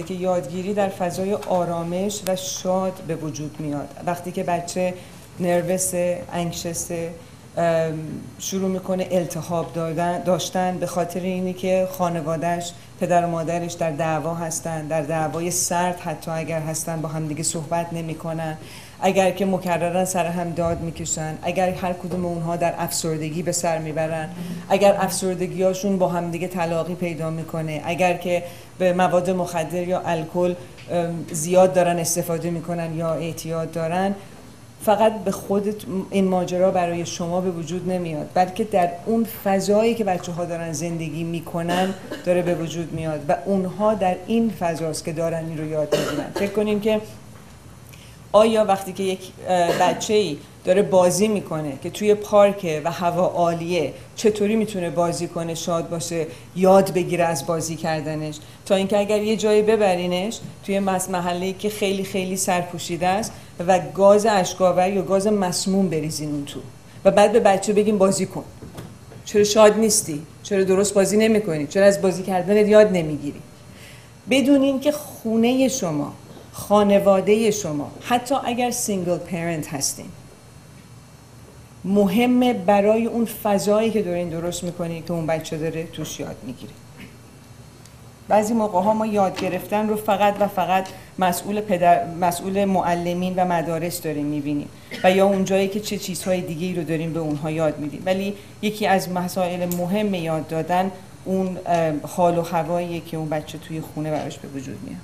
که یادگیری در فضای آرامش و شاد به وجود میاد. وقتی که بچه نروس، انکشس، شروع میکنه التهاب داشتن به خاطر اینی که خانوادهش، پدر و مادرش در دعوا هستن، در دعوای سرد حتی اگر هستن با هم دیگه صحبت نمیکنن، اگر که مکررن سر هم داد میکشن، اگر هر کدوم اونها در افسردگی به سر میبرن، اگر افسردگیاشون با هم دیگه تلاقی پیدا میکنه، اگر که به مواد مخدر یا الکل زیاد دارن استفاده میکنن یا اعتیاد دارن، فقط به خودت این ماجرا برای شما به وجود نمیاد، بلکه در اون فضایی که بچه‌ها دارن زندگی میکنن داره به وجود میاد و اونها در این فضاست که دارن این رو یاد میگیرن. فکر کنیم که آیا وقتی که یک بچه‌ای داره بازی میکنه که توی پارک و هوا عالیه چطوری میتونه بازی کنه، شاد باشه، یاد بگیره از بازی کردنش، تا اینکه اگر یه جایی ببرینش توی محله‌ای که خیلی خیلی سرپوشیده است و گاز اشک‌آور یا گاز مسموم بریزین اون تو و بعد به بچه بگیم بازی کن. چرا شاد نیستی؟ چرا درست بازی نمی‌کنی؟ چرا از بازی کردن یاد نمیگیری؟ بدونین که خونه شما، خانواده شما، حتی اگر سینگل پرنت هستین، مهمه برای اون فضایی که دارین درست میکنین که اون بچه داره توش یاد میگیره. بعضی موقع ها ما یاد گرفتن رو فقط و فقط مسئول معلمین و مدارس داریم میبینیم و یا اون جایی که چه چیزهای دیگه‌ای رو داریم به اونها یاد میدیم، ولی یکی از مسائل مهم یاد دادن اون حال و هواییه که اون بچه توی خونه براش به وجود میاد.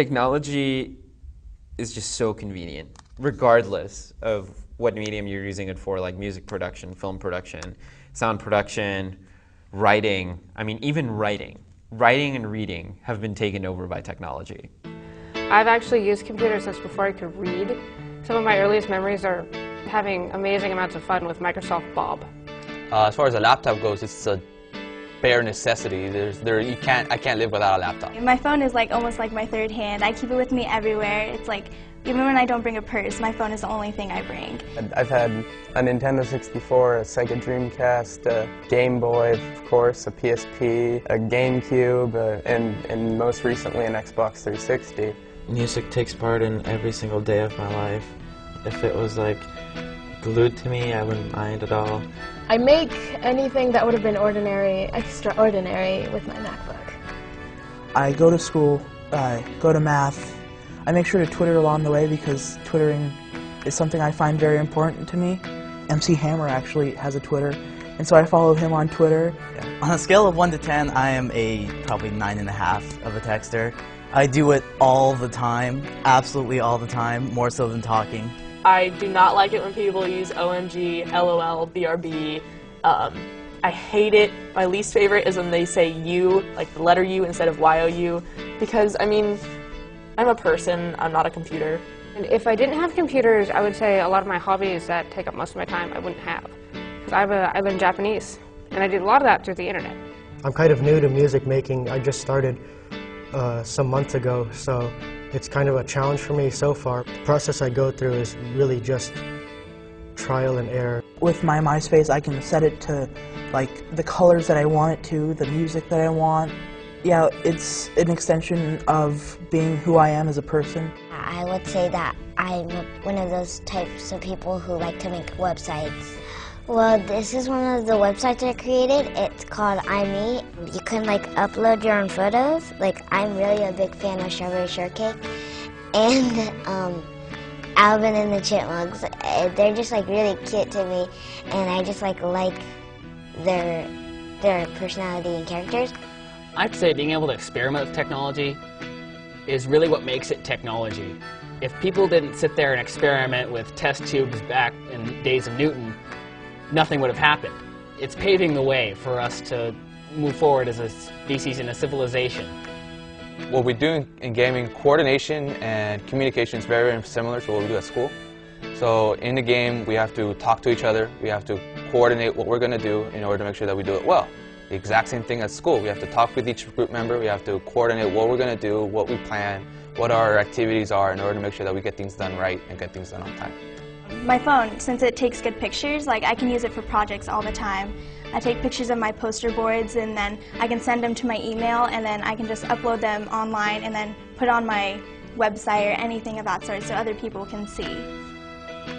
Technology is just so convenient, regardless of what medium you're using it for, like music production, film production, sound production, writing. I mean, even writing and reading have been taken over by technology. I've actually used computers since before I could read. Some of my earliest memories are having amazing amounts of fun with Microsoft Bob. As far as a laptop goes, it's a bare necessity. I can't live without a laptop. My phone is like almost like my third hand. I keep it with me everywhere. It's like, even when I don't bring a purse, my phone is the only thing I bring. I've had a Nintendo 64, a Sega Dreamcast, a Game Boy, of course, a PSP, a GameCube, and most recently an Xbox 360. Music takes part in every single day of my life. If it was like glued to me, I wouldn't mind at all. I make anything that would have been ordinary, extraordinary with my MacBook. I go to school, I go to math. I make sure to Twitter along the way because Twittering is something I find very important to me. MC Hammer actually has a Twitter, and so I follow him on Twitter. Yeah. On a scale of 1 to 10, I am probably 9.5 of a texter. I do it all the time, absolutely all the time, more so than talking. I do not like it when people use OMG, LOL, BRB. I hate it. My least favorite is when they say you, like the letter U instead of YOU, because, I mean, I'm a person, I'm not a computer. And if I didn't have computers, I would say a lot of my hobbies that take up most of my time I wouldn't have. Because I learned Japanese, and I did a lot of that through the internet. I'm kind of new to music making. I just started some months ago, so it's kind of a challenge for me so far. The process I go through is really just trial and error. With my MySpace, I can set it to like the colors that I want it to, the music that I want. Yeah, it's an extension of being who I am as a person. I would say that I'm one of those types of people who like to make websites. Well, this is one of the websites I created. It's called iMe. You can like upload your own photos. Like, I'm really a big fan of Strawberry Shortcake and Alvin and the Chipmunks. They're just like really cute to me, and I just like their personality and characters. I'd say being able to experiment with technology is really what makes it technology. If people didn't sit there and experiment with test tubes back in the days of Newton, nothing would have happened. It's paving the way for us to move forward as a species and a civilization. What we do in gaming, coordination and communication is very, very similar to what we do at school. So in the game, we have to talk to each other. We have to coordinate what we're going to do in order to make sure that we do it well. The exact same thing at school. We have to talk with each group member. We have to coordinate what we're going to do, what we plan, what our activities are in order to make sure that we get things done right and get things done on time. My phone, since it takes good pictures, like I can use it for projects all the time. I take pictures of my poster boards and then I can send them to my email and then I can just upload them online and then put on my website or anything of that sort so other people can see.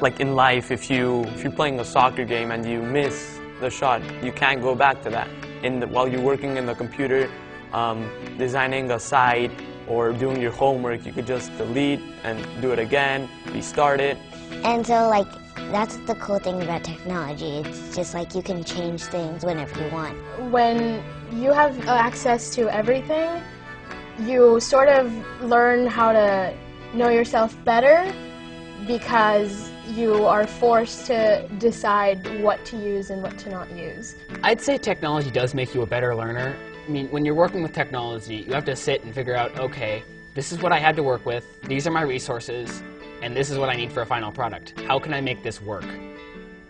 Like in life, if you're playing a soccer game and you miss the shot, you can't go back to that. While you're working in the computer, designing a site or doing your homework, you could just delete and do it again, restart it. And so like, that's the cool thing about technology. It's just like you can change things whenever you want. When you have access to everything, you sort of learn how to know yourself better because you are forced to decide what to use and what to not use. I'd say technology does make you a better learner. I mean, when you're working with technology, you have to sit and figure out, okay, this is what I had to work with, these are my resources, and this is what I need for a final product. How can I make this work?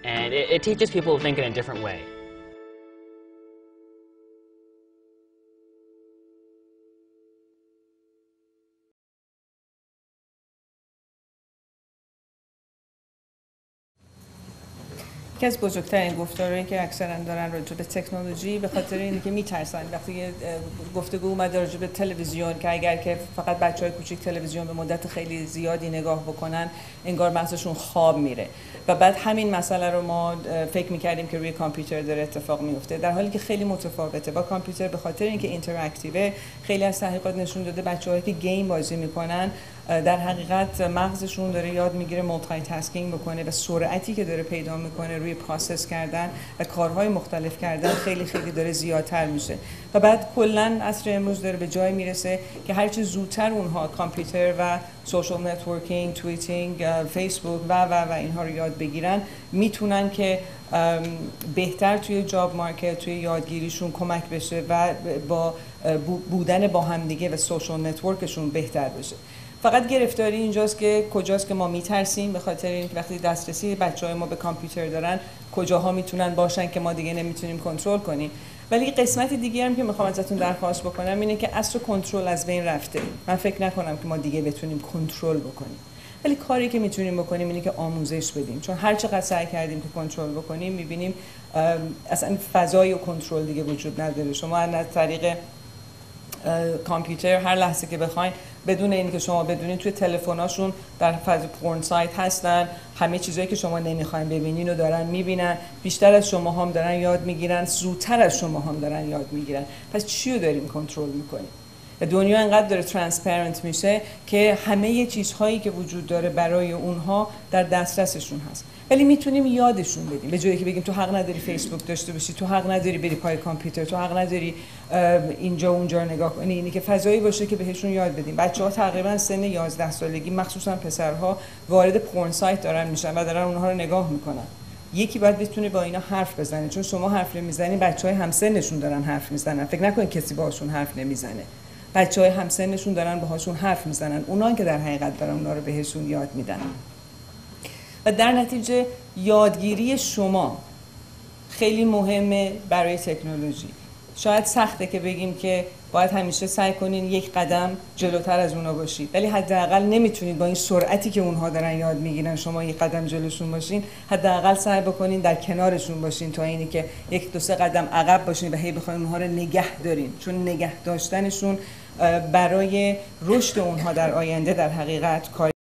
And it teaches people to think in a different way. یکی از بزرگترین گفتارهایی که اکثرا دارن راجع به تکنولوژی به خاطر اینه که میترسن وقتی گفتگو اومده راجع به تلویزیون که اگر که فقط بچهای کوچیک تلویزیون به مدت خیلی زیادی نگاه بکنن انگار مغزشون خواب میره و بعد همین مسئله رو ما فکر میکردیم که روی کامپیوتر داره اتفاق میفته در حالی که خیلی متفاوته. با کامپیوتر به خاطر اینکه اینتراکتیو خیلی از تحقیقات نشون داده بچه‌هایی که گیم بازی میکنن در حقیقت مغزشون داره یاد میگیره مولتی تاسکینگ بکنه و سرعتی که داره پیدا میکنه روی پروسس کردن و کارهای مختلف کردن خیلی داره زیادتر میشه و بعد کلا عصر امروز داره به جای میرسه که هرچی زودتر اونها کامپیوتر و سوشال نتورکینگ، توییتینگ، فیسبوک و اینها رو یاد بگیرن میتونن که بهتر توی جاب مارکت توی یادگیریشون کمک بشه و با بودن با همدیگه و سوشال نتورکشون بهتر بشه. فقط گرفتاری اینجاست که کجاست که ما میترسیم به خاطر اینکه وقتی دسترسی بچهای ما به کامپیوتر دارن کجاها میتونن باشن که ما دیگه نمیتونیم کنترل کنیم. ولی قسمت دیگه هم که میخوام ازتون درخواست بکنم اینه که اصل کنترل از بین رفته. من فکر نکنم که ما دیگه بتونیم کنترل بکنیم. ولی کاری که میتونیم بکنیم اینه که آموزش بدیم. چون هر چقدر سعی کردیم که کنترل بکنیم میبینیم اصلا فضای و کنترل دیگه وجود نداره. شما از طریق کامپیوتر هر لحظه که بخواید بدون اینکه شما بدونید توی تلفن‌هاشون در فاز پورن سایت هستن، همه چیزایی که شما نمیخواین ببینین رو دارن میبینن، بیشتر از شما هم دارن یاد میگیرن، زودتر از شما هم دارن یاد میگیرن. پس چی رو داریم کنترل میکنیم؟ دنیا انقدر داره ترانسپرنت میشه که همه چیزهایی که وجود داره برای اونها در دسترسشون هست. ولی میتونیم یادشون بدیم. به جایی که بگیم تو حق نداری فیسبوک داشته باشی، تو حق نداری بری پای کامپیوتر، تو حق نداری اینجا اونجا رو نگاه کنی، اینی که فضایی باشه که بهشون یاد بدیم. بچه‌ها تقریبا سن 11 سالگی مخصوصا پسرها وارد پورن سایت دارن میشن و دارن اونها رو نگاه میکنن. یکی باید بتونه با اینا حرف بزنه، چون شما حرف نمیزنین بچهای همسنشون دارن حرف میزنن. فکر نکنین کسی باهاشون حرف نمیزنه. بچهای همسنشون دارن باهاشون حرف میزنن، اونان که در حقیقت دارن اونا رو بهشون یاد میدن. و در نتیجه یادگیری شما خیلی مهمه برای تکنولوژی. شاید سخته که بگیم که باید همیشه سعی کنین یک قدم جلوتر از اونا باشید، ولی حداقل نمیتونید با این سرعتی که اونها دارن یاد میگیرن شما یک قدم جلوشون باشین. حداقل سعی بکنین در کنارشون باشین تا اینی که یک دو سه قدم عقب باشین و هی بخواین اونها رو نگه دارین، چون نگه داشتنشون برای رشد اونها در آینده در حقیقت کار